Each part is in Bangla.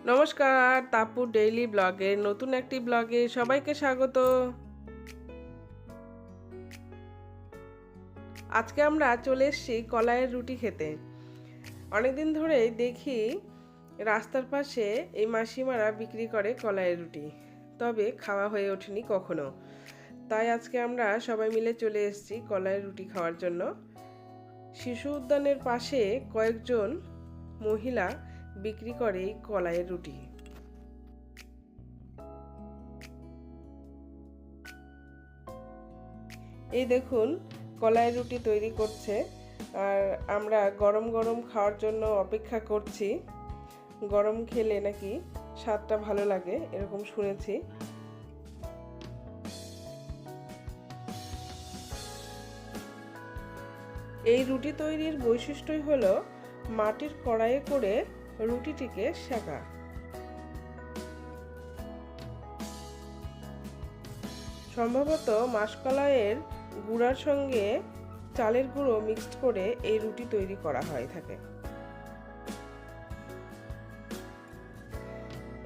নমস্কার, তাপু ডেইলি ব্লগের নতুন একটি ব্লগে সবাইকে স্বাগত। আজকে আমরা চলে এসেছি কলাইয়ের রুটি খেতে। অনেকদিন ধরেই দেখি রাস্তার পাশে এই মাসিমারা বিক্রি করে কলাইয়ের রুটি, তবে খাওয়া হয়ে ওঠেনি কখনো। তাই আজকে আমরা সবাই মিলে চলে এসেছি কলাইয়ের রুটি খাওয়ার জন্য। শিশু উদ্যানের পাশে কয়েকজন মহিলা বিক্রি করে এই কলাইয়ের রুটি। এই দেখুন কলাইয়ের রুটি তৈরি করছে, আর আমরা গরম গরম খাওয়ার জন্য অপেক্ষা করছি। গরম খেলে নাকি স্বাদটা ভালো লাগে এরকম শুনেছি। এই রুটি তৈরির বৈশিষ্ট্যই হলো মাটির কড়াইয়ে করে রুটিটিকে সেঁকা। সম্ভবত মাসকলাইয়ের গুঁড়ার সঙ্গে চালের গুঁড়ো মিক্সড করে এই রুটি তৈরি করা হয়ে থাকে।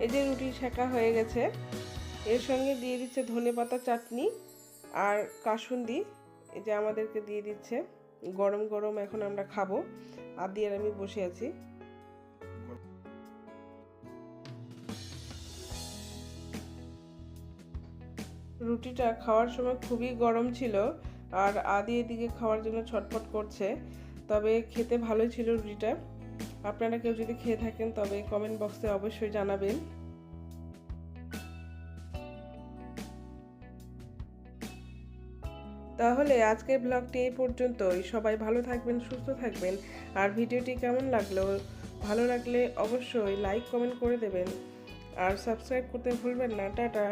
এই যে রুটি সেঁকা হয়ে গেছে, এর সঙ্গে দিয়ে দিচ্ছে ধনেপাতা চাটনি আর কাসুন্দি। এই যে আমাদেরকে দিয়ে দিচ্ছে গরম গরম, এখন আমরা খাবো। আদি আর আমি বসে আছি। রুটিটা খাওয়ার সময় খুবই গরম ছিল, আর আদি এদিকে খাওয়ার জন্য ছটফট করছে। তবে খেতে ভালোই ছিল রুটিটা। আপনারা কেউ যদি খেয়ে থাকেন তবে কমেন্ট বক্সে অবশ্যই জানাবেন। তাহলে আজকের ব্লগটি এই পর্যন্তই। সবাই ভালো থাকবেন, সুস্থ থাকবেন। আর ভিডিওটি কেমন লাগলো, ভালো লাগলে অবশ্যই লাইক কমেন্ট করে দেবেন, আর সাবস্ক্রাইব করতে ভুলবেন না। টাটা।